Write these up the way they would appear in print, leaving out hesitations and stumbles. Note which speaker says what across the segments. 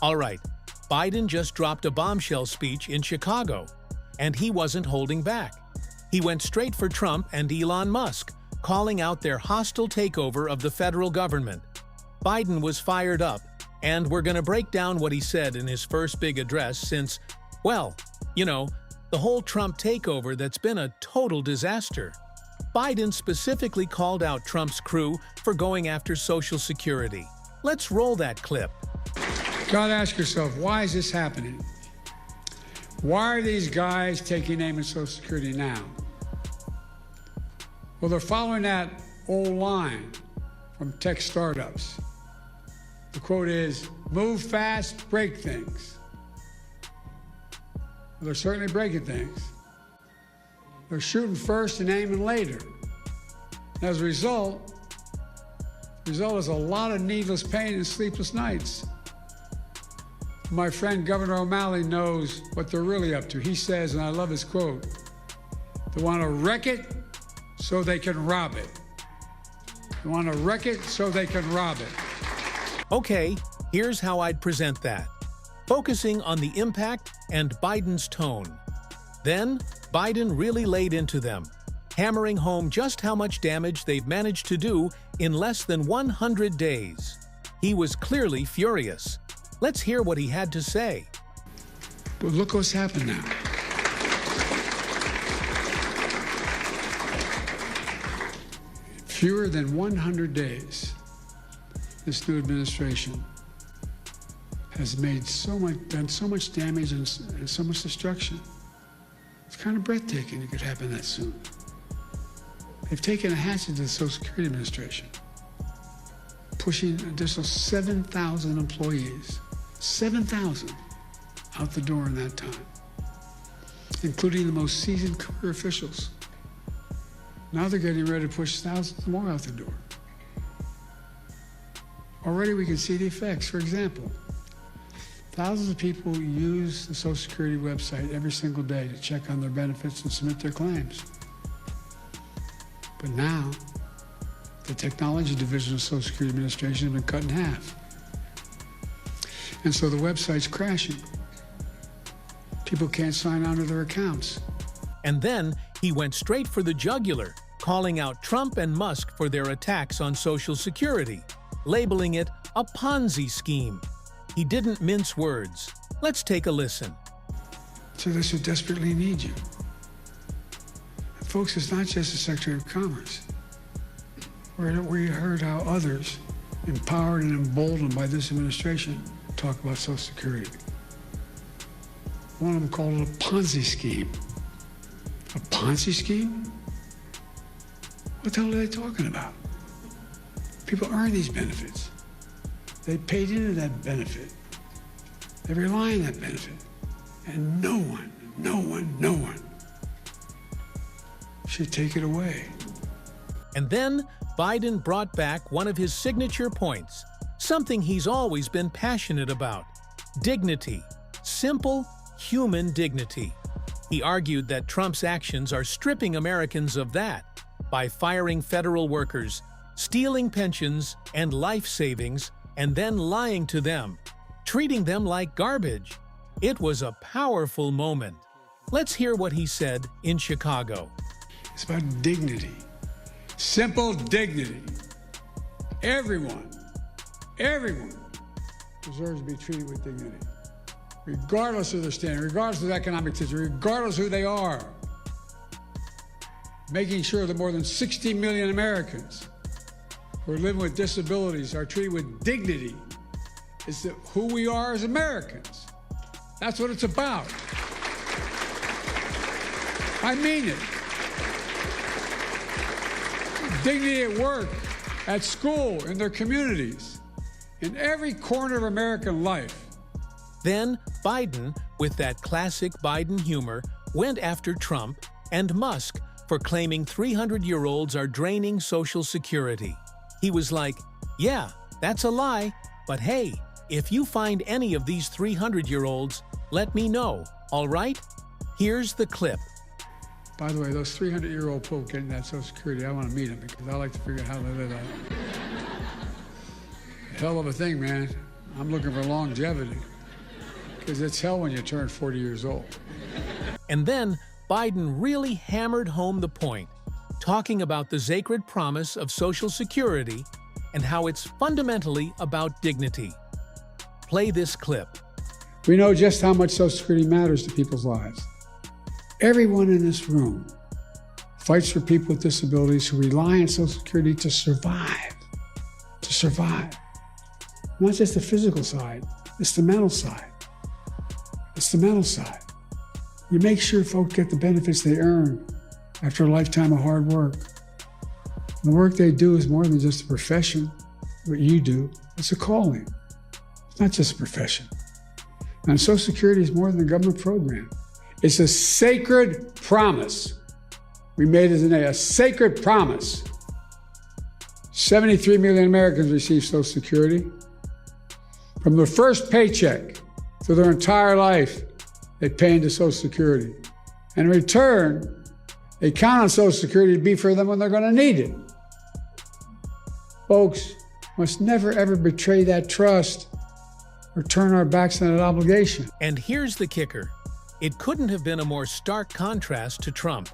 Speaker 1: All right, Biden just dropped a bombshell speech in Chicago, and he wasn't holding back. He went straight for Trump and Elon Musk, calling out their hostile takeover of the federal government. Biden was fired up, and we're going to break down what he said in his first big address since, well, you know, the whole Trump takeover that's been a total disaster. Biden specifically called out Trump's crew for going after Social Security. Let's roll that clip.
Speaker 2: You gotta ask yourself, why is this happening? Why are these guys taking aim at Social Security now? Well, they're following that old line from tech startups. The quote is, move fast, break things. Well, they're certainly breaking things. They're shooting first and aiming later. And as a result, the result is a lot of needless pain and sleepless nights. My friend Governor O'Malley knows what they're really up to. He says, and I love his quote, they want to wreck it so they can rob it. They want to wreck it so they can rob it.
Speaker 1: Okay, here's how I'd present that. Focusing on the impact and Biden's tone. Then, Biden really laid into them, hammering home just how much damage they've managed to do in less than 100 days. He was clearly furious. Let's hear what he had to say.
Speaker 2: But look what's happened now. Fewer than 100 days, this new administration has made done so much damage and so much destruction. It's kind of breathtaking it could happen that soon. They've taken a hatchet to the Social Security Administration, pushing an additional 7,000 employees, 7,000 out the door in that time, including the most seasoned career officials. Now they're getting ready to push thousands more out the door. Already we can see the effects. For example, thousands of people use the Social Security website every single day to check on their benefits and submit their claims. But now, the technology division of the Social Security Administration has been cut in half. And so the website's crashing. People can't sign on to their accounts.
Speaker 1: And then he went straight for the jugular, calling out Trump and Musk for their attacks on Social Security, labeling it a Ponzi scheme. He didn't mince words. Let's take a listen.
Speaker 2: So this would desperately need you. And folks, it's not just the Secretary of Commerce. We heard how others, empowered and emboldened by this administration, talk about Social Security. One of them called it a Ponzi scheme. A Ponzi scheme? What the hell are they talking about? People earn these benefits. They paid into that benefit. They rely on that benefit. And no one should take it away.
Speaker 1: And then Biden brought back one of his signature points, something he's always been passionate about: dignity. Simple, human dignity. He argued that Trump's actions are stripping Americans of that by firing federal workers, stealing pensions and life savings, and then lying to them, treating them like garbage. It was a powerful moment. Let's hear what he said in Chicago.
Speaker 2: It's about dignity. Simple dignity. Everyone deserves to be treated with dignity, regardless of their standing, regardless of their economic situation, regardless of who they are. Making sure that more than 60 million Americans who are living with disabilities are treated with dignity is who we are as Americans. That's what it's about. I mean it. Dignity at work, at school, in their communities, in every corner of American life.
Speaker 1: Then Biden, with that classic Biden humor, went after Trump and Musk for claiming 300-year-olds are draining Social Security. He was like, yeah, that's a lie, but hey, if you find any of these 300-year-olds, let me know, all right? Here's the clip.
Speaker 2: By the way, those 300-year-old people getting that Social Security, I want to meet them because I like to figure out how they live that. Hell of a thing, man. I'm looking for longevity. because it's hell when you turn 40 years old.
Speaker 1: And then Biden really hammered home the point, talking about the sacred promise of Social Security and how it's fundamentally about dignity. Play this clip.
Speaker 2: We know just how much Social Security matters to people's lives. Everyone in this room fights for people with disabilities who rely on Social Security to survive. To survive. Not just the physical side, it's the mental side. It's the mental side. You make sure folks get the benefits they earn after a lifetime of hard work. The work they do is more than just a profession. What you do, it's a calling. It's not just a profession. And Social Security is more than a government program. It's a sacred promise. We made it a sacred promise. 73 million Americans receive Social Security. From their first paycheck through their entire life, they pay into Social Security. And in return, they count on Social Security to be for them when they're going to need it. Folks, must never ever betray that trust or turn our backs on that obligation.
Speaker 1: And here's the kicker. It couldn't have been a more stark contrast to Trump.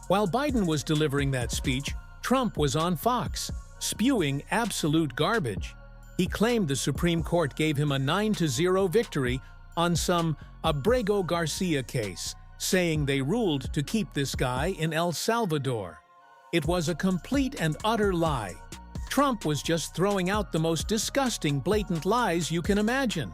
Speaker 1: While Biden was delivering that speech, Trump was on Fox, spewing absolute garbage. He claimed the Supreme Court gave him a 9-0 victory on some Abrego Garcia case, saying they ruled to keep this guy in El Salvador. It was a complete and utter lie. Trump was just throwing out the most disgusting, blatant lies you can imagine.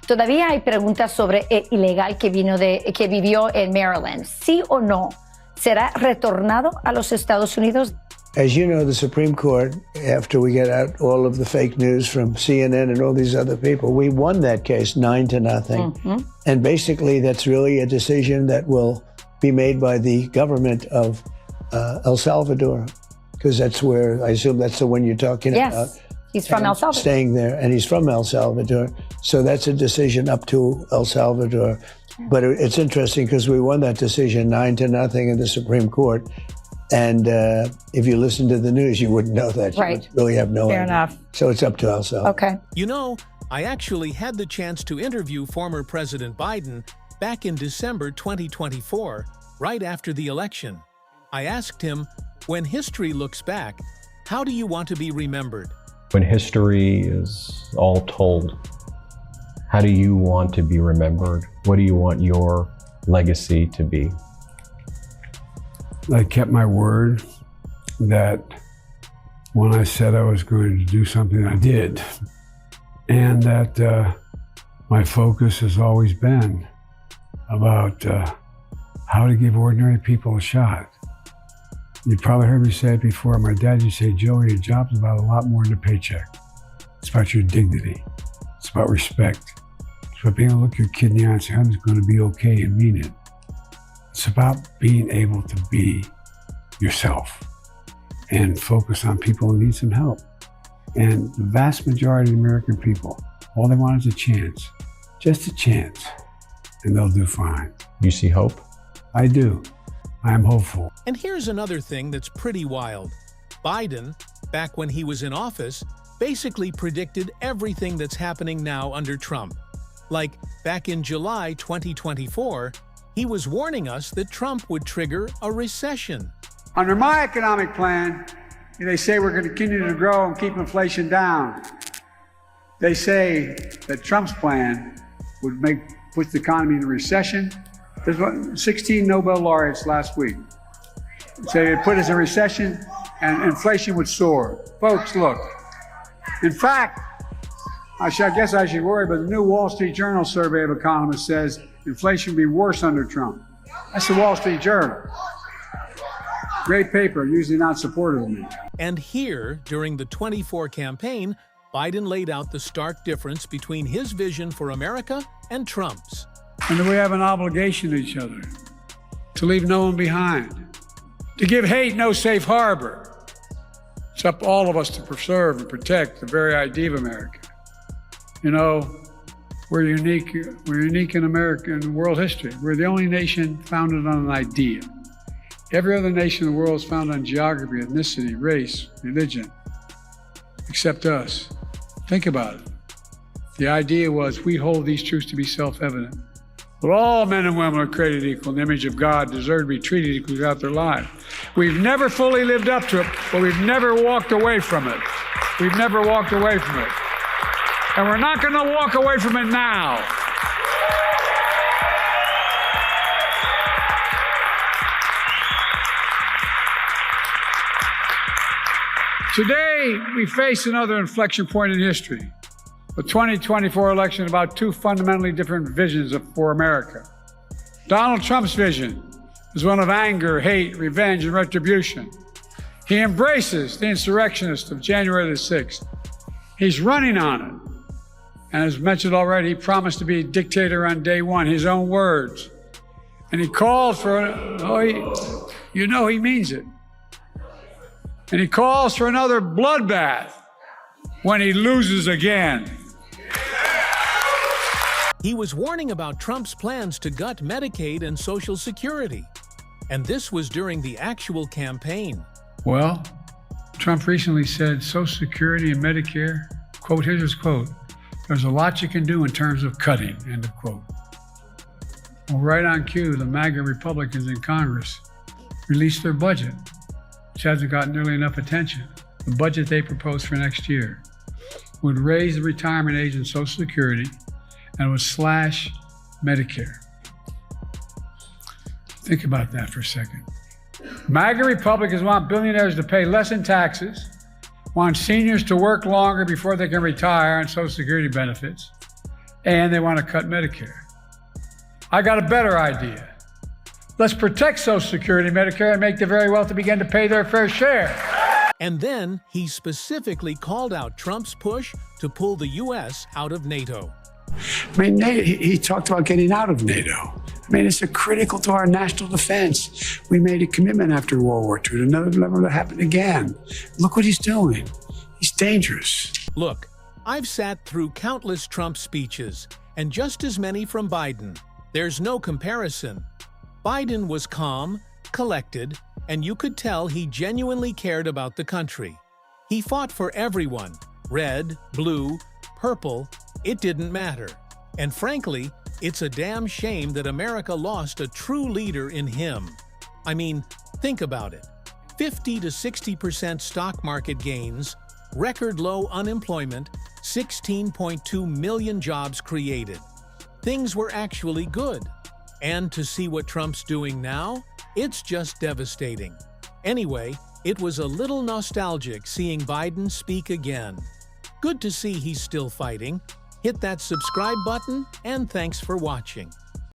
Speaker 3: Todavía hay preguntas sobre el ilegal que vivió en Maryland. ¿Sí o no? ¿Será retornado a los Estados Unidos?
Speaker 4: As you know, the Supreme Court, after we get out all of the fake news from CNN and all these other people, we won that case 9-0. Mm-hmm. And basically, that's really a decision that will be made by the government of El Salvador, because that's where, I assume that's the one you're talking about.
Speaker 3: Yes, he's from El Salvador.
Speaker 4: Staying there, and he's from El Salvador. So that's a decision up to El Salvador. But it's interesting because we won that decision 9-0 in the Supreme Court. And if you listen to the news, you wouldn't know that.
Speaker 3: Right.
Speaker 4: You would really have no
Speaker 3: idea. Fair enough.
Speaker 4: So it's up to El Salvador.
Speaker 3: Okay.
Speaker 1: You know, I actually had the chance to interview former President Biden back in December 2024, right after the election. I asked him, when history looks back, how do you want to be remembered?
Speaker 5: When history is all told, how do you want to be remembered? What do you want your legacy to be?
Speaker 2: I kept my word that when I said I was going to do something, I did. And that my focus has always been about how to give ordinary people a shot. You probably heard me say it before. My dad used to say, Joey, your job's about a lot more than a paycheck. It's about your dignity. It's about respect. It's about being able to look your kid in the eye and say, I'm going to be okay and mean it. It's about being able to be yourself and focus on people who need some help. And the vast majority of American people, all they want is a chance, just a chance, and they'll do fine.
Speaker 5: You see hope?
Speaker 2: I do. I'm hopeful.
Speaker 1: And here's another thing that's pretty wild. Biden, back when he was in office, basically predicted everything that's happening now under Trump. Like, back in July 2024, he was warning us that Trump would trigger a recession.
Speaker 2: Under my economic plan, they say we're going to continue to grow and keep inflation down. They say that Trump's plan would put the economy in a recession. There's 16 Nobel laureates last week. Say it put us in a recession and inflation would soar. Folks, look. In fact, I guess I should worry, but the new Wall Street Journal survey of economists says inflation will be worse under Trump. That's the Wall Street Journal. Great paper, usually not supportive of me.
Speaker 1: And here, during the 24 campaign, Biden laid out the stark difference between his vision for America and Trump's.
Speaker 2: And that we have an obligation to each other, to leave no one behind, to give hate no safe harbor. It's up to all of us to preserve and protect the very idea of America. You know, we're unique in America, in world history. We're the only nation founded on an idea. Every other nation in the world is founded on geography, ethnicity, race, religion, except us. Think about it. The idea was we'd hold these truths to be self-evident. But all men and women are created equal in the image of God, deserve to be treated equally throughout their lives. We've never fully lived up to it, but we've never walked away from it. We've never walked away from it. And we're not going to walk away from it now. Today, we face another inflection point in history. The 2024 election is about two fundamentally different visions for America. Donald Trump's vision is one of anger, hate, revenge, and retribution. He embraces the insurrectionists of January the 6th. He's running on it. And as mentioned already, he promised to be a dictator on day one, his own words. And he calls for, he means it. And he calls for another bloodbath when he loses again.
Speaker 1: He was warning about Trump's plans to gut Medicaid and Social Security. And this was during the actual campaign.
Speaker 2: Well, Trump recently said Social Security and Medicare, quote, here's his quote, "There's a lot you can do in terms of cutting," end of quote. Well, right on cue, the MAGA Republicans in Congress released their budget, which hasn't gotten nearly enough attention. The budget they proposed for next year would raise the retirement age in Social Security and would slash Medicare. Think about that for a second. MAGA Republicans want billionaires to pay less in taxes, want seniors to work longer before they can retire on Social Security benefits, and they want to cut Medicare. I got a better idea. Let's protect Social Security and Medicare and make the very wealthy begin to pay their fair share.
Speaker 1: And then he specifically called out Trump's push to pull the U.S. out of NATO.
Speaker 2: I mean, he talked about getting out of NATO. I mean, it's critical to our national defense. We made a commitment after World War II to never happen again. Look what he's doing. He's dangerous.
Speaker 1: Look, I've sat through countless Trump speeches, and just as many from Biden. There's no comparison. Biden was calm, collected, and you could tell he genuinely cared about the country. He fought for everyone, red, blue, purple, it didn't matter. And frankly, it's a damn shame that America lost a true leader in him. I mean, think about it. 50 to 60% stock market gains, record low unemployment, 16.2 million jobs created. Things were actually good. And to see what Trump's doing now, it's just devastating. Anyway, it was a little nostalgic seeing Biden speak again. Good to see he's still fighting. Hit that subscribe button, and thanks for watching.